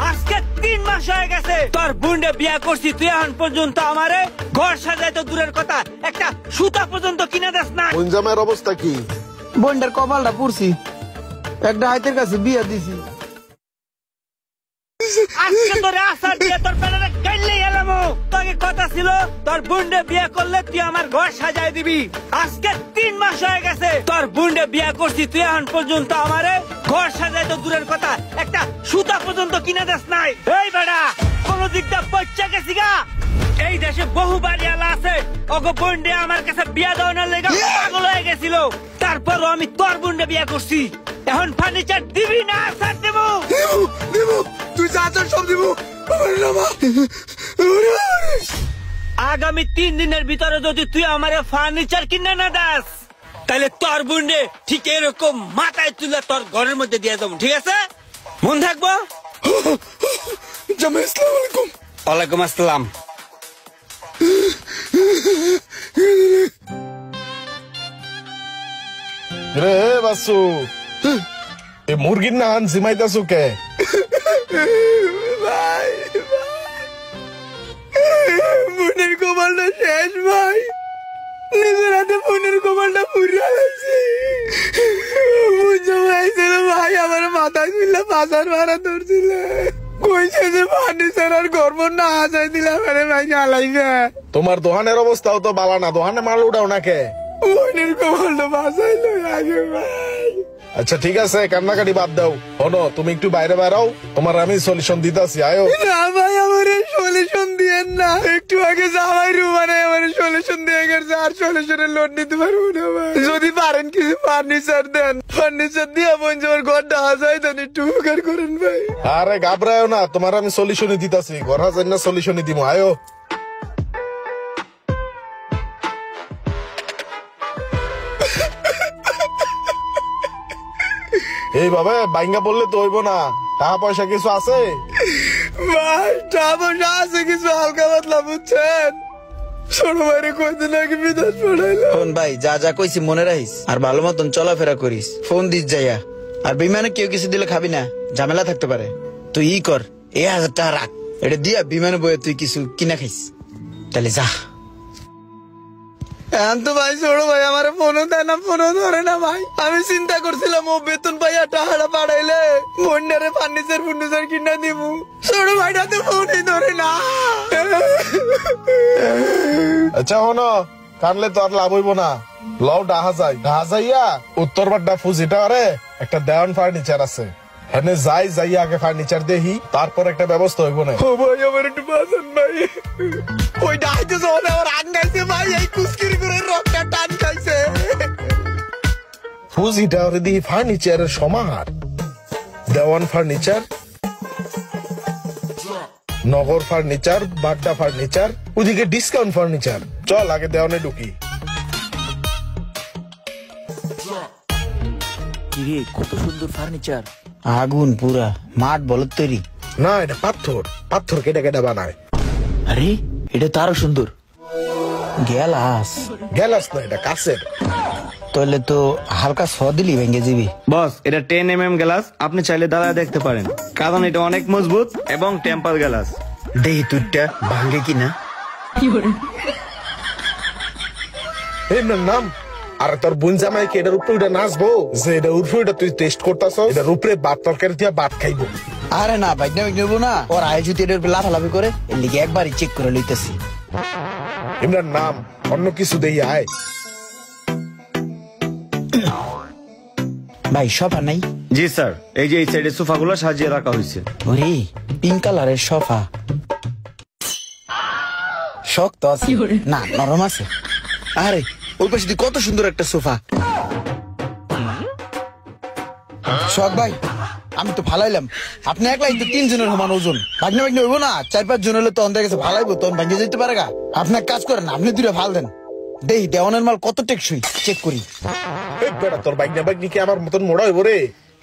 আজকে 3 মাস হয়ে গেছে তোর বোনকে বিয়ে করছি, তুই এখন পর্যন্ত আমারে ঘর সাজাই তো দূরের কথা, একটা সুতা পর্যন্ত কিনে দেস না। বোন জামাইয়ের অবস্থা কি? বোনটার কপালটা পুড়ছি, একটা হাইতের কাছে বিয়ে দিছি। আজকে তোরে আসার দিয়ে তোর পেটে গাইলে এলাম। তোকে কথা ছিল তোর বোনকে বিয়ে করলে তুই আমার ঘর সাজাই দিবি। আজকে 3 মাস হয়ে গেছে তোর বোনকে বিয়ে করছি, তুই এখন পর্যন্ত আমারে ঘর সাজাই তো দূরের কথা, একটা সুতা পর্যন্ত কিনে দেস নাই। এই বেটা কোন দিকটা পয়সা গেছি গা। এই দেশে বহু বাড়িওয়ালা আছে, ওগো বোনকে আমার কাছে বিয়ে দেওয়ার লেগে পাগল হয়ে গেছিল। তারপরও আমি তোর বোনকে বিয়ে করছি। এখন ফার্নিচার দিবি না ছাড় দেবো? তুই যা চাস সব দিব। আগামী 3 দিনের ভিতরে যদি তুই আমার ফার্নিচার কিনে না দাস, তাহলে তোর বোনকে ঠিক এরকম মাথায় তুলে তোর ঘরের মধ্যে দিয়ে যাবো, ঠিক আছে? মন থাকবো। জামাই আসসালামু আলাইকুম। ওয়ালাইকুম আসসালাম। রে বাসু, এ মুরগির না আন জিমাইতাছু কে? ভাই বোনের কপালটা শেষ ভাই, নিজের হাতে বোনের কপালটা পুড়িয়া গেছে। বোন জামাই আইছিল ভাই, আমার মাথায় ছিল বাজার ভাড়া ধরছিল, কইছে যে ফার্নিচার আর গর্ব না আসাই দিলাম। আরে ভাই জ্বালাইবে। তোমার দোকানের অবস্থাও তো বালা না, দোকানে মাল উঠাও না কে? বোনের কপালটা বাঁচাইলো আগে ভাই। আচ্ছা ঠিক আছে, কান্নাকাটি বাদ দাও। শোনো, তুমি একটু বাইরে বেরাও, তোমার আমি সলিউশন দিতেছি। আয়ো না ভাই, আমার সলিউশন দিয়েন না। একটু আগে জামাই রুমানে আমার সলিউশন দিয়ে গেছে, আর সলিউশনের লোড নিতে পারবো না ভাই। যদি পারেন কিছু ফার্নিচার দেন, ফার্নিচার দিয়ে বোন আমার ঘরটা হাজাই দেন, একটু উপকার করেন ভাই। আরে ঘাবড়ায়ও না, তোমার আমি সলিউশনই দিতেছি। ঘর হাজার না সলিউশনই দিব। আয়ো এইভাবে বাইঙ্গা বললে তো হইব না। টাকা পয়সা কিছু আছে ভাই? টাকা পয়সা আছে কিছু, হালকা পাতলা, বুঝছেন? ছোট ভাইরে কয়দিন আগে বিদেশ পড়াইলো। ফোন ভাই, যা যা কইছি মনে রাখিস, আর ভালো মতন চলাফেরা করিস। ফোন দিস যাইয়া। আর বিমানে কেউ কিছু দিলে খাবি না, ঝামেলা থাকতে পারে। তুই ই কর, 1000 টাকা রাখ, এটা দিয়া বিমানে বয়ে তুই কিছু কিনা খাইস। তাহলে যা। এখন তো ভাই ছোট ভাই আমার ফোনও দেয় না, ফোনও ধরে না ভাই। আমি চিন্তা করছিলাম ও বেতন পাইয়া টাকাটা পাঠাইলে বন্ডারে ফার্নিচার কিনা দিব। ছোট ভাইটা তো ফোনই ধরে না। আচ্ছা শোনো, কানলে তো আর লাভ হইব না। লও ডাহা যাইয়া উত্তর বাড্ডা ফুজিটা আরে একটা দেওয়ান ফার্নিচার আছে, হেনে যাইয়া আগে ফার্নিচার দেখি, তারপর একটা ব্যবস্থা হইব না। ও ভাই আমার একটু বাঁচান ভাই। ওই ডাইতে যখন আমার আন গাইছে ভাই, এই কুস্কিরি করে রক্তটা টান খাইছে। ফুজিটা আরে দেখি ফার্নিচারের সমাহার, দেওয়ান ফার্নিচার, নগর ফার্নিচার, বাড্ডা ফার্নিচার, ওদিকে ডিসকাউন্ট ফার্নিচার। চল আগে দেওয়ানে ঢুকি। কিরে কত সুন্দর ফার্নিচার, আগুন পুরা মাঠ বলত তৈরি। না এটা পাথর কেটে কেটে বানায়। আরে এটা তো আরো সুন্দর। গেলাস গ্যালাস না, এটা কাছের। তাহলে তো হালকা ছ দিলি ভেঙে যাবি। বস, এটা 10mm গ্লাস, আপনি চাইলে দাঁড়ায় দেখতে পারেন, কারণ এটা অনেক মজবুত এবং টেম্পার গ্লাস। দেহি তুইটা ভাঙ্গে কিনা। এই নাম আর তোর বোন জামাই কি এটার উপরে উঠে নাচবো? যে এটার উপরে উঠে তুই টেস্ট করতেছ, এটার উপরে ভাত তরকারি দিয়ে ভাত খাইবো। আরে না বাইক নেবো না, ওর আয় যদি এটার উপরে লাফালাফি করে, এর লিগে একবারই চেক করে লইতেছি। ইমরান নাম, অন্য কিছু দেই আয়। ভাই সোফা নাই? জি স্যার, এই যে এই সাইডে সোফাগুলো সাজিয়ে রাখা হয়েছে। ওরে পিঙ্ক কালারের সোফা, শক্ত আছে না নরম আছে? আরে ওই পাশে কত সুন্দর একটা সোফা। শখ ভাই আমি তো ফালাইলাম, আপনি একলাই তো 3 জনের সমান ওজন। ভাগনা হইব না, 4-5 জন হলে তো অন্ধের কাছে ফালাইবো, তখন ভাঙিয়ে যেতে পারে গা। আপনি এক কাজ করেন, আপনি 2টা ফাল দেন, দেই দেওয়ানের মাল কত টেকসই চেক করি। তোর বাইক কি আমার মতন মোড়া হইব রে?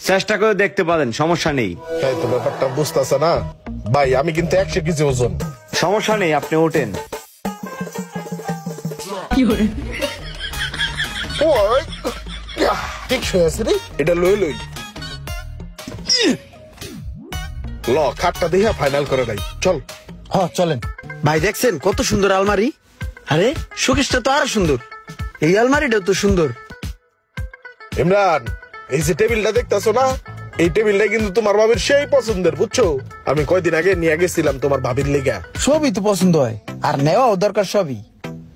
চেষ্টা করে দেখতে পারেন, সমস্যা নেই। তো ব্যাপারটা বুঝতেছে না ভাই, আমি কিন্তু 100 কেজি ওজন। সমস্যা নেই, আপনি ওঠেন। ঠিক হয়ে আছে রে, এটা লই। ল খাটটা দেখা ফাইনাল করে নাই, চল। হ চলেন। ভাই দেখছেন কত সুন্দর আলমারি? আরে শোকেসটা তো আরো সুন্দর, এই আলমারিটাও তো সুন্দর। ইমরান, এই যে টেবিলটা দেখতেছো না, এই টেবিলটা কিন্তু তোমার ভাবির সেই পছন্দের, বুঝছো? আমি কয়দিন আগে নিয়ে গেছিলাম তোমার ভাবির লেগা। সবই তো পছন্দ হয়, আর নেওয়াও দরকার সবই।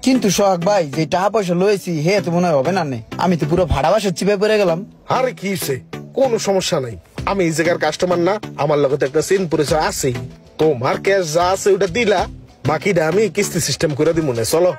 কিন্তু সোহাগ ভাই, যে টাকা পয়সা লয়েছি হে তো মনে হয় হবে না নে। আমি তো পুরো ভাড়া বাসার চিপে পড়ে গেলাম। আরে কি হইছে, কোনো সমস্যা নাই। আমি এই জায়গার কাস্টমার না, আমার লগে তো একটা সিন পরিচয় আছে। তোমার ক্যাশ যা আছে ওটা দিলা, বাকিটা আমি কিস্তি সিস্টেম করে দিব না, চলো।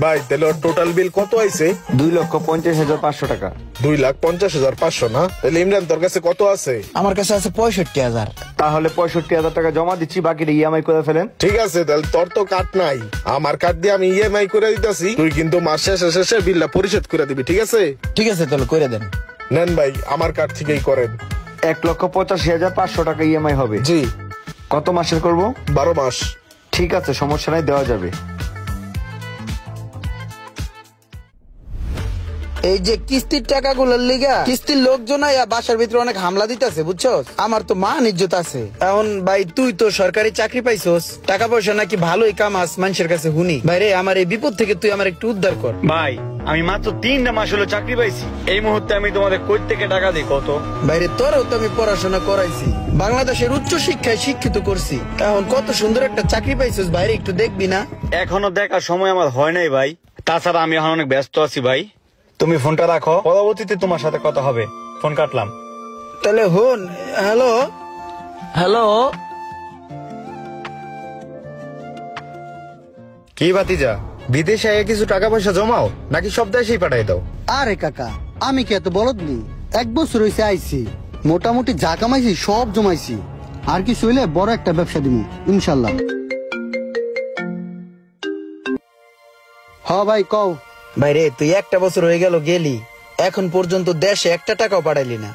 ভাই তাহলে টোটাল বিল কত আইছে? 2,50,500 টাকা। 2,50,500 না? তাহলে ইমরান তোর কাছে কত আছে? আমার কাছে আছে 65,000। তাহলে 65,000 টাকা জমা দিচ্ছি, বাকিটা ইএমআই করে ফেলেন। ঠিক আছে, তাহলে তোর তো কাট নাই, আমার কার্ড দিয়ে আমি ইএমআই করে দিতেছি। তুই কিন্তু মাস শেষে শেষে বিলটা পরিশোধ করে দিবি, ঠিক আছে? ঠিক আছে তাহলে করে দেন। নেন ভাই, আমার কার্ড থেকেই করেন। 1,85,500 টাকা ইএমআই হবে। জি। কত মাসের করব? 12 মাস। ঠিক আছে, সমস্যা নাই, দেওয়া যাবে। এই যে কিস্তির টাকাগুলোর লিগা কিস্তির লোকজন আইয়া বাসার ভিতরে অনেক হামলা দিতেছে, বুঝছো? আমার তো মান ইজ্জত আছে। এখন ভাই তুই তো সরকারি চাকরি পাইছস, টাকা পয়সা নাকি ভালোই কামাস মানুষের কাছে হুনি। ভাইরে আমার এই বিপদ থেকে তুই আমার একটু উদ্ধার কর। ভাই আমি মাত্র 3টা মাস হলো চাকরি পাইছি, এই মুহূর্তে আমি তোমাদের কই থেকে টাকা দিই কত? বাইরে তোরও তো আমি পড়াশোনা করাইছি, বাংলাদেশের উচ্চ শিক্ষায় শিক্ষিত করছি। এখন কত সুন্দর একটা চাকরি পাইছস, বাইরে একটু দেখবি না? এখনো দেখার সময় আমার হয় নাই ভাই, তাছাড়া আমি এখন অনেক ব্যস্ত আছি ভাই। তুমি ফোনটা রাখো, পরবর্তীতে তোমার সাথে কথা হবে। ফোন কাটলাম। তাহলে হন। Hello hello. কি ভাতিজা, বিদেশে আগে কিছু টাকা পয়সা জমাও নাকি সব দেশেই পাঠাই দাও? আরে কাকা, আমি কি এত বলদ নি? 1 বছর হয়েছে আইছি, মোটামুটি যা কামাইছি সব জমাইছি। আর কি হইলে বড় একটা ব্যবসা দিব ইনশাল্লাহ। হ ভাই কও। ভাইরে তুই 1 বছর হয়ে গেল গেলি, এখন পর্যন্ত দেশে 1 টাকাও পাঠাইলি না।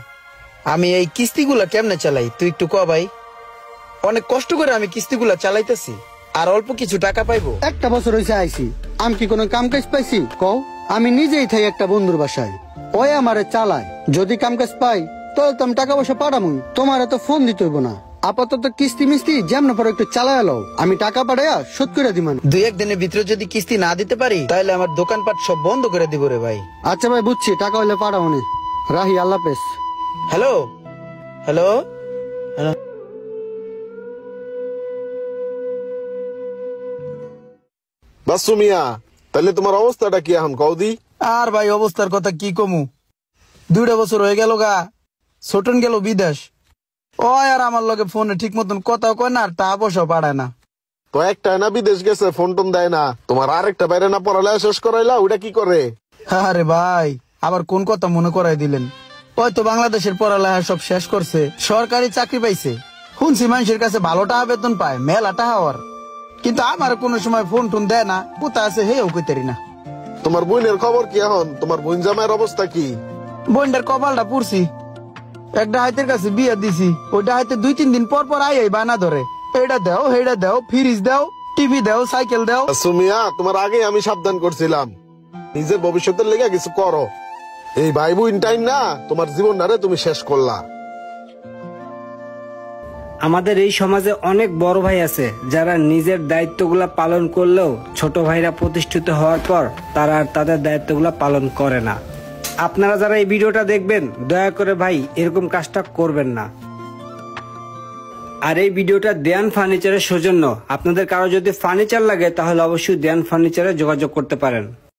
আমি এই কিস্তিগুলা কেমনে চালাই তুই একটু ক ভাই। অনেক কষ্ট করে আমি কিস্তিগুলা চালাইতেছি, আর অল্প কিছু টাকা পাইবো। 1 বছর হয়েছে আইছি, আমি কি কোনো কাম কাজ পাইছি কও? আমি নিজেই থাই একটা বন্ধুর বাসায়, ওই আমারে চালায়। যদি কাম কাজ পাই তাহলে তো আমি টাকা পয়সা পাঠামই, তোমার তো ফোন দিতে হইব না। আপাতত কিস্তি মিস্তি যেমন পরে একটু চালায় লও, আমি টাকা পাঠাইয়া শোধ করে দিমান। 2-1 দিনের ভিতরে যদি কিস্তি না দিতে পারি তাহলে আমার দোকানপাট সব বন্ধ করে দিব রে ভাই। আচ্ছা ভাই বুঝছি, টাকা হইলে পাঠাও নে। রাহি, আল্লাহ হাফেজ। Hello hello hello. বাসু মিয়া, তাহলে তোমার অবস্থাটা কি এখন কৌদি? আর ভাই অবস্থার কথা কি কমু, 2 বছর হয়ে গেল গা, ছোটন গেল বিদেশ। ও আর আমার লগে ফোনে ঠিক মতন কথাও কয় না, আর টাকা পয়সাও পাঠায় না। তো একটা না বিদেশ গেছে, ফোন টোন দেয় না। তোমার আরেকটা বাইরে না পড়ালেখা শেষ করাইলা, ওটা কি করে? আরে ভাই আবার কোন কথা মনে করাই দিলেন? ওই তো বাংলাদেশের পড়ালেখা সব শেষ করছে, সরকারি চাকরি পাইছে। শুনছি মানুষের কাছে ভালো টাকা বেতন পায়, মেলা টাকা হওয়ার। কিন্তু আমার কোনো সময় ফোন টোন দেয় না, কোথায় আছে হেও কইতারি না। তোমার বোনের খবর কি এখন? তোমার বোন জামাইয়ের অবস্থা কি? বোনটার কপালটা পুড়ছি, একটা হাইতের কাছে বিয়ে দিছি, ওইটা হাইতে 2-3 দিন পর পর আই বানা ধরে, এটা দাও হেটা দাও, ফ্রিজ দাও, টিভি দাও, সাইকেল দাও। সুমিয়া, তোমার আগে আমি সাবধান করছিলাম, নিজের ভবিষ্যতের লেগে কিছু করো। এই ভাই বোন টাইম না, তোমার জীবন না রে তুমি শেষ করলা। আমাদের এই সমাজে অনেক বড় ভাই আছে যারা নিজের দায়িত্বগুলা পালন করলেও ছোট ভাইরা প্রতিষ্ঠিত হওয়ার পর তারা আর তাদের দায়িত্বগুলা পালন করে না। আপনারা যারা এই ভিডিওটা দেখবেন দয়া করে ভাই এরকম কাজটা করবেন না। আর এই ভিডিওটা দেয়ান ফার্নিচারের সৌজন্য। আপনাদের কারো যদি ফার্নিচার লাগে তাহলে অবশ্যই দেয়ান ফার্নিচারে যোগাযোগ করতে পারেন।